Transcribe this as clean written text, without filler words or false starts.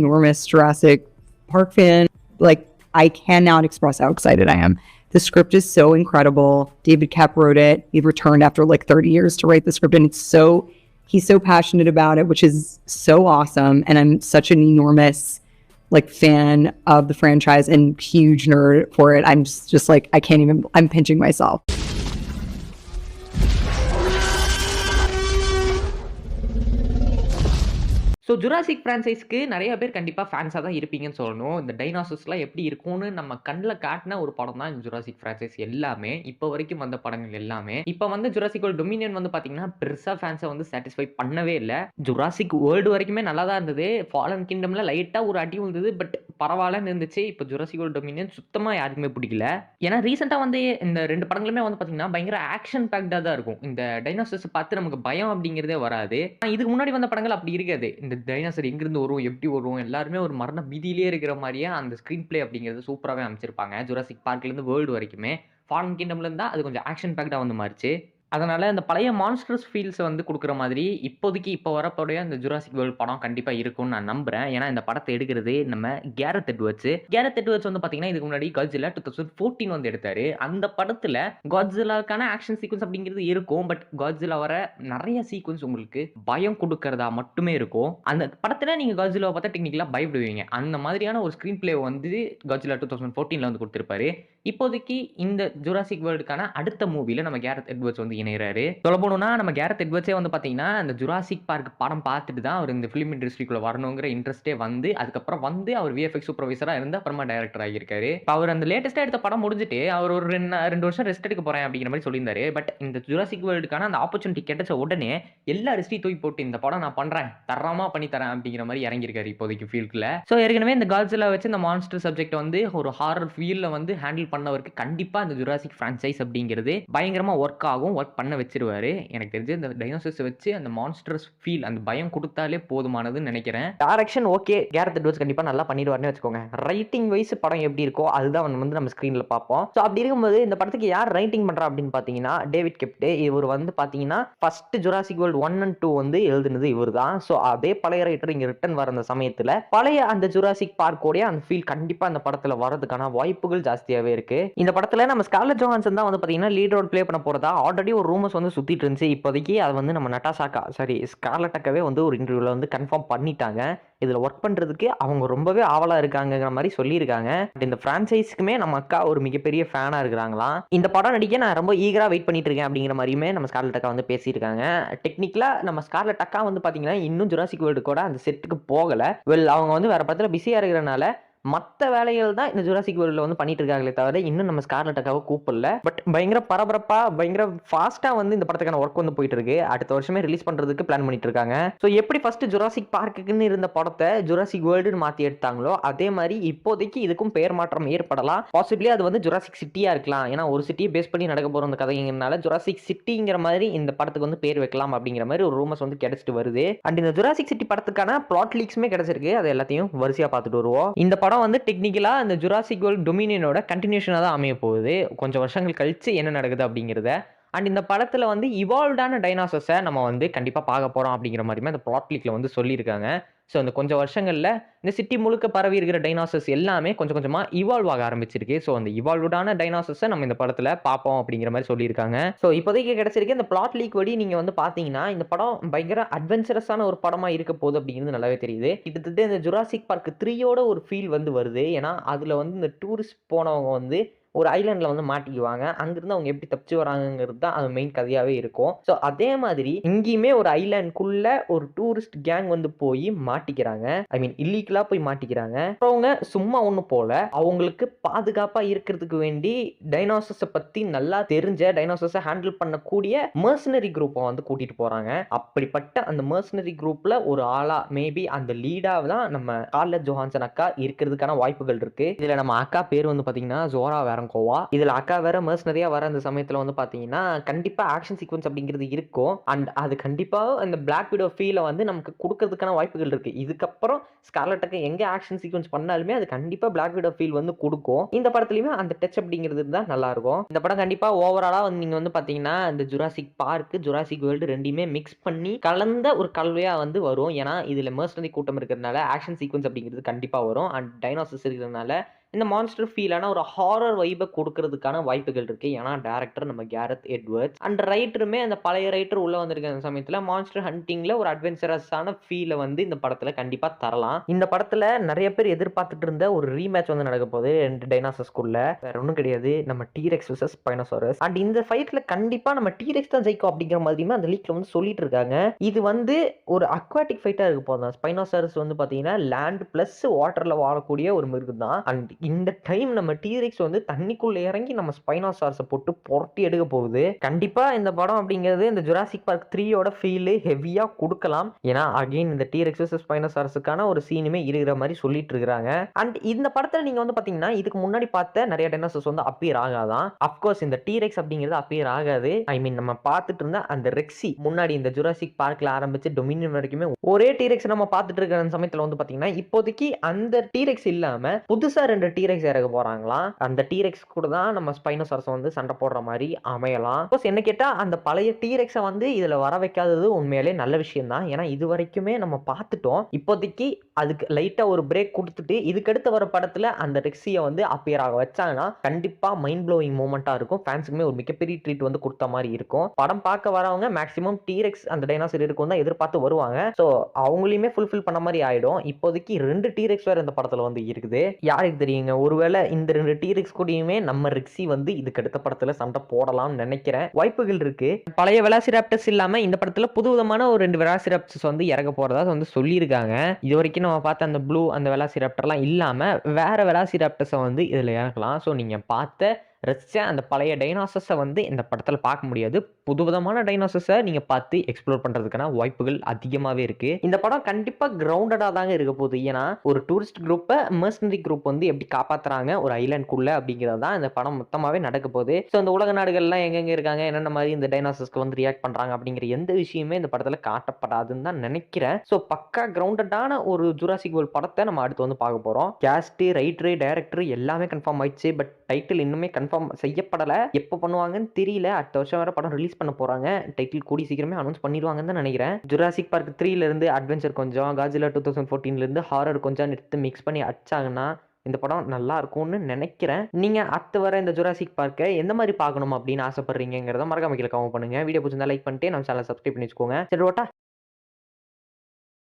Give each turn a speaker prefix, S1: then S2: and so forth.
S1: enormous Jurassic Park fan. Like, I cannot express how excited I am. The script is so incredible. David Koepp wrote it. He returned after like 30 years to write the script, and he's so passionate about it, which is so awesome. And I'm such an enormous like fan of the franchise and huge nerd for it. I'm just like, I'm pinching myself.
S2: So Jurassic ஃப்ரான்ச்சைஸ்க்கு நிறைய பேர் கண்டிப்பாக ஃபேன்ஸாக தான் இருப்பீங்கன்னு சொல்லணும். இந்த டைனாசர்ஸ்லாம் எப்படி இருக்கும்னு நம்ம கண்ணில் காட்டின ஒரு படம் தான் இந்த ஜுராசிக் ஃப்ரான்ச்சைஸ் எல்லாமே. இப்போ வரைக்கும் வந்த படங்கள் எல்லாமே. இப்போ வந்து ஜுராசிக் வேர்ல்டு டொமினியன் வந்து பார்த்தீங்கன்னா பெருசாக ஃபேன்ஸை வந்து சாட்டிஸ்ஃபை பண்ணவே இல்லை. ஜுராசிக் வேர்ல்டு வரைக்குமே நல்லா தான் இருந்தது. ஃபாலன் கிங்டமில் லைட்டாக ஒரு அடி விழுந்தது, பட் பரவாயில்லன்னு இருந்துச்சு. இப்போ ஜுராசிக் வேர்ல்டு டொமினியன் சுத்தமாக யாருக்குமே பிடிக்கல. ஏன்னா ரீசெண்டாக வந்து இந்த 2 படங்களுமே வந்து பார்த்தீங்கன்னா பயங்கர ஆக்ஷன் பேக்டாக தான் இருக்கும். இந்த டைனாசர்ஸ் பார்த்து நமக்கு பயம் அப்படிங்கிறதே வராது. இதுக்கு முன்னாடி வந்த படங்கள் அப்படி இருக்காது. இந்த டைனாசர் எங்கிருந்து வரும், எப்படி வரும், எல்லாருமே ஒரு மரண பீதியிலே இருக்கிற மாதிரியே அந்த ஸ்க்ரீன் பிளே அப்படிங்கிறது சூப்பராகவே அமைச்சிருப்பாங்க. ஜுராசிக் பார்க்லேருந்து வேர்ல்டு வரைக்குமே. ஃபாலன் கிங்டம்ல இருந்தால் அது கொஞ்சம் ஆக்ஷன் பேக்டாக வந்து மாறிச்சு. அதனால அந்த பழைய மான்ஸ்டர்ஸ் ஃபீல்ஸை வந்து கொடுக்குற மாதிரி இப்போதைக்கு இப்போ வரப்போடைய அந்த ஜுராசிக் வேர்ல்டு படம் கண்டிப்பாக இருக்கும்னு நான் நம்புறேன். ஏன்னா இந்த படத்தை எடுக்கிறது நம்ம கேரத் எட்வர்ட்ஸ் வந்து பார்த்தீங்கன்னா இதுக்கு முன்னாடி காட்ஜில்லா 2014 வந்து எடுத்தாரு. அந்த படத்தில் காட்ஜில்லாக்கான ஆக்ஷன் சீக்வன்ஸ் அப்படிங்கிறது இருக்கும். பட் காட்ஜில்லா வர நிறைய சீக்வன்ஸ் உங்களுக்கு பயம் கொடுக்கறதா மட்டுமே இருக்கும். அந்த படத்தில் நீங்கள் காட்ஜில்லாவை பார்த்தா டெக்னிக்கலாக பயப்படுவீங்க. அந்த மாதிரியான ஒரு ஸ்க்ரீன் பிளே வந்து காட்ஜில்லா 2014 வந்து கொடுத்துருப்பாரு. இப்போதைக்கு இந்த ஜுராசிக் வேர்ல்டுக்கான அடுத்த மூவியில் நம்ம கேரத் எட்வர்ட்ஸ் வந்து இணைகிறாரு. சொல்ல போனோம்னா நம்ம கேரத் எட்வர்ட்ஸே வந்து பார்த்தீங்கன்னா இந்த ஜுராசிக் பார்க் படம் பார்த்துட்டு தான் அவர் இந்த ஃபிலிம் இண்டஸ்ட்ரிக்குள்ள வரணுங்கிற இன்ட்ரெஸ்டே வந்து அதுக்கப்புறம் வந்து அவர் விஎஃப்எக்ஸ் சூப்பர்வைசராக இருந்து அப்புறமா டைரக்டர் ஆகியிருக்காரு. அவர் அந்த லேட்டஸ்ட்டாக எடுத்த படம் முடிஞ்சுட்டு அவர் ஒரு 2 வருஷம் ரெஸ்ட் எடுக்க போறேன் அப்படிங்கிற மாதிரி சொல்லியிருந்தாரு. பட் இந்த ஜுராசிக் வேர்ல்டுக்கான அந்த ஆப்பர்ச்சுனிட்டி கிடைச்ச உடனே எல்லா ரெஸ்ட்டையும் தூக்கி போட்டு இந்த படம் நான் பண்றேன், தரமா பண்ணி தரேன் அப்படிங்கிற மாதிரி இறங்கியிருக்காரு இப்போதைக்கு ஃபீல்ட்ல. ஸோ ஏற்கனவே இந்த காட்ஜில்லா வச்சு இந்த மான்ஸ்டர் சப்ஜெக்ட் வந்து ஒரு ஹாரர் ஃபீல்ல வந்து ஹேண்டில் பண்ணவருக்கு கண்டிப்பா இந்த ஜுராசிக் ஃப்ரான்ச்சைஸ் அப்படிங்கிறது பயங்கரமா ஒர்க் ஆகும், ஒர்க் பண்ண வச்சிருவாரு. எனக்கு தெரிஞ்சு இந்த டைனோசர்ஸ் வச்சு அந்த மான்ஸ்டர்ஸ் ஃபீல், அந்த பயம் கொடுத்தாலே போதுமானதுன்னு நினைக்கிறேன். டைரக்ஷன் ஓகே, கேரத் எட்வர்ட்ஸ் கண்டிப்பா நல்லா பண்ணிடுவாருன்னு வச்சுக்கோங்க. ரைட்டிங் வைஸ் படம் எப்படி இருக்கோ அதுதான் வந்து நம்ம ஸ்கிரீன்ல பார்ப்போம். ஸோ அப்படி இருக்கும்போது இந்த படத்துக்கு யார் ரைட்டிங் பண்றா அப்படின்னு பாத்தீங்கன்னா டேவிட் கெப்ட். இவர் வந்து பாத்தீங்கன்னா ஃபர்ஸ்ட் ஜுராசிக் வேர்ல்டு 1 and 2 வந்து எழுதுனது இவர் தான். ஸோ அதே பழைய ரைட்டர் இங்க ரிட்டர்ன் வர அந்த சமயத்துல பழைய அந்த ஜுராசிக் பார்க்கோடைய அந்த ஃபீல் கண்டிப்பா அந்த படத்துல வரதுக்கான வாய்ப்புகள் ஜாஸ்தியாவே இருக்கு. இந்த படத்துல நம்ம ஸ்கார்லெட் ஜோஹான்சன் தான் வந்து பாத்தீங்கன்னா லீட் ரோல் ப்ளே பண்ண போறதா ஆல்ரெடி ஒரு ரூமர்ஸ் வந்து சுத்திட்டு இருந்துச்சு. இப்போதைக்கு அது வந்து நம்ம ஸ்கார்லெட் அக்காவே வந்து ஒரு இன்டர்வியூல வந்து கன்ஃபார்ம் பண்ணிட்டாங்க. இதுல ஒர்க் பண்றதுக்கு அவங்க ரொம்பவே ஆவலா இருக்காங்கிற மாதிரி சொல்லியிருக்காங்க. இந்த பிரான்சைஸ்க்குமே நம்ம அக்கா ஒரு மிகப்பெரிய ஃபேனா இருக்கிறாங்களாம். இந்த படம் நடிக்க நான் ரொம்ப ஈகரா வெயிட் பண்ணிட்டு இருக்கேன் அப்படிங்கிற மாதிரியுமே நம்ம ஸ்கார்லெட் அக்கா வந்து பேசியிருக்காங்க. டெக்னிக்கலா நம்ம ஸ்கார்லெட் அக்கா வந்து பாத்தீங்கன்னா இன்னும் ஜுராசிக் வேர்ல்டு கூட அந்த செட்டுக்கு போகல. அவங்க வந்து வேற படத்துல பிஸியா இருக்கிறனால மற்ற வேலைகள் தான் இந்த ஜுராசிக் வேர்ல்டில் வந்து பண்ணிட்டு இருக்காங்களே தவிர இன்னும் நம்ம ஸ்கார்லெட் அக்காவை கூப்பிடல. பட் பயங்கர பரபரப்பா பயங்கர ஃபாஸ்டா வந்து இந்த படத்துக்கான ஒர்க் வந்து போயிட்டு இருக்கு. அடுத்த வருஷமே ரிலீஸ் பண்றதுக்கு பிளான் பண்ணிட்டு இருக்காங்க. ஸோ எப்படி ஃபர்ஸ்ட் ஜுராசிக் பார்க்குன்னு இருந்த படத்தை ஜுராசிக் வேர்ல்டுன்னு மாத்தி எடுத்தாங்களோ அதே மாதிரி இப்போதைக்கு இதுக்கும் பெயர் மாற்றம் ஏற்படலாம். பாசிபிளி அது வந்து ஜுராசிக் சிட்டியா இருக்கலாம். ஏன்னா ஒரு சிட்டியை பேஸ் பண்ணி நடக்க போற அந்த கதைங்கிறனால ஜுராசிக் சிட்டிங்கிற மாதிரி இந்த படத்துக்கு வந்து பேர் வைக்கலாம் அப்படிங்கிற மாதிரி ஒரு ரூமர்ஸ் வந்து கிடைச்சிட்டு வருது. அண்ட் இந்த ஜுராசிக் சிட்டி படத்துக்கான பிளாட் லீக்ஸுமே கிடைச்சிருக்கு. அது எல்லாத்தையும் வரிசையா பார்த்துட்டு வருவோம். இந்த படம் வந்து டெக்னிக்கலா இந்த ஜுராசிக் வேர்ல்டு டொமினியனோட கண்டினியூஷனா தான் அமைய போகுது. கொஞ்சம் வருஷங்கள் கழிச்சு என்ன நடக்குது அப்படிங்கிறத. அண்ட் இந்த படத்துல வந்து இவால்வ்டான டைனாசர்ஸை நம்ம வந்து கண்டிப்பா பார்க்க போறோம் அப்படிங்கிற மாதிரி அந்த பிளாட் லீக்ல வந்து சொல்லியிருக்காங்க. ஸோ அந்த கொஞ்சம் வருஷங்கள்ல இந்த சிட்டி முழுக்க பரவி இருக்கிற டைனாசர்ஸ் எல்லாமே கொஞ்சம் கொஞ்சமா இவால்வ் ஆக ஆரம்பிச்சிருக்கு. ஸோ அந்த இவால்வ்டான டைனாசர்ஸை நம்ம இந்த படத்துல பார்ப்போம் அப்படிங்கிற மாதிரி சொல்லியிருக்காங்க. ஸோ இப்போதைக்கு கிடைச்சிருக்கு இந்த பிளாட் லீக் படி நீங்க வந்து பாத்தீங்கன்னா இந்த படம் பயங்கர அட்வென்ச்சரஸான ஒரு படமா இருக்க போகுது அப்படிங்கிறது நல்லாவே தெரியுது. கிட்டத்தட்ட இந்த ஜுராசிக் பார்க் 3யோட ஒரு ஃபீல் வந்து வருது. ஏன்னா அதுல வந்து இந்த டூரிஸ்ட் போனவங்க வந்து ஒரு ஐலாண்டில் வந்து மாட்டிக்குவாங்க. அங்கிருந்து அவங்க எப்படி தப்பிச்சு வராங்கிறது தான் அது மெயின் கதையாகவே இருக்கும். ஸோ அதே மாதிரி இங்கேயுமே ஒரு ஐலாண்டுக்குள்ள ஒரு டூரிஸ்ட் கேங் வந்து போய் மாட்டிக்கிறாங்க. ஐ மீன் இல்லீகலாக போய் மாட்டிக்கிறாங்க. அவங்க சும்மா ஒன்று போல அவங்களுக்கு பாதுகாப்பாக இருக்கிறதுக்கு வேண்டி டைனோசர்ஸை பற்றி நல்லா தெரிஞ்ச டைனோசர்ஸை ஹேண்டில் பண்ணக்கூடிய மர்சனரி குரூப்பை வந்து கூட்டிட்டு போகிறாங்க. அப்படிப்பட்ட அந்த மர்சனரி குரூப்பில் ஒரு ஆளா மேபி அந்த லீடாக தான் நம்ம ஸ்கார்லெட் ஜோஹான்சன் அக்கா இருக்கிறதுக்கான வாய்ப்புகள் இருக்கு. இதில் நம்ம அக்கா பேர் வந்து பார்த்தீங்கன்னா ஜோரா வேற ஃப்ராங்கோவா. இதுல அக்கா வேற மெர்சனரியா வர அந்த சமயத்துல வந்து பாத்தீங்கன்னா, கண்டிப்பா ஆக்ஷன் சீக்வென்ஸ் அப்படிங்கிறது இருக்கும். அண்ட் அது கண்டிப்பா அந்த பிளாக் விடோ ஃபீல வந்து நமக்கு குடுக்கறதுக்கான வாய்ப்புகள் இருக்கு. இதுக்கப்புறம் ஸ்கார்லட் அக்கா எங்க ஆக்ஷன் சீக்வென்ஸ் பண்ணாலுமே அது கண்டிப்பா பிளாக் விடோ ஃபீல் வந்து குடுக்கும். இந்த படத்துலயுமே அந்த டச் அப்படிங்கிறது இருந்தா நல்லா இருக்கும். இந்த படம் கண்டிப்பா ஓவராலா வந்து நீங்க வந்து பாத்தீங்கன்னா, இந்த ஜுராசிக் பார்க், ஜுராசிக் வேர்ல்டு 2யுமே மிக்ஸ் பண்ணி கலந்த ஒரு கலவையா வந்து வரும். ஏன்னா, இதுல மெர்சனரி கூட்டம் இருக்கிறதுனால ஆக்ஷன் சீக்வென்ஸ் அப்படிங்கிறது கண்டிப்பா வரும். அண்ட் டைனோசர்ஸ் இருக்கிறதுனால இந்த மான்ஸ்டர் ஃபீலான ஒரு ஹாரர் வைப குடுக்கறதுக்கான வாய்ப்புகள் இருக்கு. ஏன்னா, டைரக்டர் நம்ம கேரத் எட்வர்ட்ஸ் அண்ட் ரைட்டருமே அந்த பழைய ரைட்டர் உள்ள வந்திருக்க அந்த சமயத்துல மான்ஸ்டர் ஹண்டிங்ல ஒரு அட்வென்ச்சரஸான ஃபீல வந்து இந்த படத்துல கண்டிப்பா தரலாம். இந்த படத்துல நெறைய பேர் எதிர்பார்த்துட்டு இருந்த ஒரு ரீமேட்ச் வந்து நடக்க போகுது 2 டைனோசர்ஸ்குள்ள. வேற ஒண்ணும் கிடையாது. நம்ம டீரெக்ஸ் வெர்சஸ் ஸ்பைனோசாரஸ். அண்ட் இந்த ஃபைட்ல கண்டிப்பா நம்ம டீரெக்ஸ் தான் ஜெயிக்கும் அப்படிங்கிற மாதிரியுமே அந்த லீக்ல வந்து சொல்லிட்டு இருக்காங்க. இது வந்து ஒரு அக்வாட்டிக் ஃபைட்டா இருக்க போகுதாம். ஸ்பைனோசாரஸ் வந்து பாத்தீங்கன்னா லேண்ட் பிளஸ் வாட்டர்ல வாழக்கூடிய ஒரு மிருகம் தான். அண்ட் இந்த டைம் நம்ம டீரெக்ஸ் வந்து தண்ணிக்குள்ள இறங்கி நம்ம ஸ்பைனோசாரஸ போட்டு புரட்டி எடுக்க போகுது. கண்டிப்பா இந்த படம் அப்படிங்கிறது இந்த ஜுராசிக் பார்க் 3யோட ஃபீல் ஹெவியா குடுக்கலாம். ஏன்னா அகைன் இந்த டீரெக்ஸ் வெர்சஸ் ஸ்பைனோசாரஸுக்கான ஒரு சீனுமே இருக்கிற மாதிரி சொல்லிட்டு இருக்காங்க. அண்ட் இந்த படத்துல நீங்க வந்து பாத்தீங்கன்னா இதுக்கு முன்னாடி பார்த்த நிறைய டைனோசர்ஸ் வந்து அப்பியர் ஆகாதான். அப்கோர்ஸ் இந்த டீரெக்ஸ் அப்படிங்கிறது அப்பியர் ஆகாது. ஐ மீன் நம்ம பார்த்துட்டு இருந்த அந்த ரெக்ஸி முன்னாடி இந்த ஜுராசிக் பார்க்ல ஆரம்பிச்சு டொமினியன் வரைக்குமே ஒரே டீரெக்ஸ் நம்ம பார்த்துட்டு இருக்கிற சமயத்துல வந்து பாத்தீங்கன்னா இப்போதைக்கு அந்த டீரெக்ஸ் இல்லாம புதுசா 2 டீரெக்ஸ் இறக்க போறாங்களாம். அந்த டீரெக்ஸ் கூட தான் நம்ம ஸ்பைனோசாரஸ் வந்து சண்டை போடுற மாதிரி அமையலாம். சப்போஸ் என்ன கேட்டா அந்த பழைய டீரெக்ஸை வந்து இதுல வர வைக்காதது உண்மையிலே நல்ல விஷயம் தான். ஏன்னா இது வரைக்குமே நம்ம பார்த்துட்டோம். இப்போதைக்கு அதுக்கு லைட்டா ஒரு பிரேக் கொடுத்துட்டு இதுக்கடுத்து வர படத்துல அந்த ரெக்ஸியை வந்து அப்பியர் ஆக வச்சாங்கன்னா கண்டிப்பா மைண்ட் ப்ளோயிங் மூமெண்டா இருக்கும். ஃபேன்ஸுக்குமே ஒரு மிகப்பெரிய ட்ரீட் வந்து கொடுத்த மாதிரி இருக்கும். படம் பார்க்க வரவங்க மேக்ஸிமம் டீரெக்ஸ் அந்த டைனோசர் இருக்கும் தான் எதிர்பார்த்து வருவாங்க. ஸோ அவங்களையுமே ஃபுல்ஃபில் பண்ண மாதிரி ஆயிடும். இப்போதைக்கு 2 டீரெக்ஸ் வேற இந்த படத்துல வந்து இருக்குது. யாருக்கு தெரியுங்க, ஒருவேளை இந்த 2 டீரெக்ஸ் கூடயுமே நம்ம ரெக்ஸி வந்து இதுக்கு அடுத்த படத்துல சண்டை போடலாம்னு நினைக்கிறேன். வாய்ப்புகள் இருக்கு. பழைய வெலாசிராப்டர்ஸ் இல்லாம இந்த படத்துல புதுவிதமான ஒரு 2 வெலாசிராப்டர்ஸ் வந்து இறக்க போறதா வந்து சொல்லியிருக்காங்க. இது வரைக்கும் நம்ம பார்த்த அந்த ப்ளூ அந்த வெலாசிராப்டர்லாம் இல்லாம வேற வெலாசிராப்டர்ஸை வந்து இதுல இறக்கலாம். ஸோ நீங்க பார்த்த ரசிச்ச அந்த பழைய டைனோசர்ஸை வந்து இந்த படத்துல பார்க்க முடியாது. புதுவிதமான டைனோசர்ஸை நீங்க பார்த்து எக்ஸ்ப்ளோர் பண்றதுக்கான வாய்ப்புகள் அதிகமாவே இருக்கு. இந்த படம் கண்டிப்பா கிரவுண்டடா தாங்க இருக்க போகுது. ஏன்னா ஒரு டூரிஸ்ட் குரூப்பை மெர்சனரி குரூப் வந்து எப்படி காப்பாத்துறாங்க ஒரு ஐலாண்டுக்குள்ள அப்படிங்கிறது தான் இந்த படம் மொத்தமாவே நடக்க போகுது. ஸோ இந்த உலக நாடுகள்லாம் எங்கெங்க இருக்காங்க, என்னென்ன மாதிரி இந்த டைனோசர்ஸ்க்கு வந்து ரியாக்ட் பண்றாங்க அப்படிங்கிற எந்த விஷயமே இந்த படத்துல காட்டப்படாதுன்னு தான் நினைக்கிறேன். ஸோ பக்கா கிரவுண்டடான ஒரு ஜுராசிக் வேர்ல்ட் படத்தை நம்ம அடுத்து வந்து பார்க்க போறோம். கேஸ்ட், ரைட்டர், டைரக்டர் எல்லாமே கன்ஃபார்ம் ஆயிடுச்சு. பட் டைட்டில் இன்னுமே கன்ஃபார்ம் செய்யப்படல. எப்போ பண்ணுவாங்கன்னு தெரியல. அடுத்த வருஷம் வேற படம் ரிலீஸ் பண்ண போறாங்க. டைட்டில் கூடி சீக்கிரமே அனௌன்ஸ் பண்ணிடுவாங்கன்னு தான் நினைக்கிறேன். ஜுராசிக் பார்க் 3ல இருந்து அட்வென்ச்சர் கொஞ்சம், காட்ஜில்லா 2014ல இருந்து ஹாரர் கொஞ்சம் எடுத்து மிக்ஸ் பண்ணி அடிச்சாங்கன்னா இந்த படம் நல்லா இருக்கும்னு நினைக்கிறேன். நீங்க அடுத்து வர இந்த ஜுராசிக் பார்க்கை எந்த மாதிரி பார்க்கணும் அப்படின்னு ஆசைப்படுறீங்கிறத மறக்காம கீழே கமெண்ட் பண்ணுங்க. வீடியோ பிடிச்சிருந்தா லைக் பண்ணிட்டு நம்ம சேனலை சப்ஸ்கிரைப் பண்ணி வச்சுக்கோங்க. சரி ஓட்டா.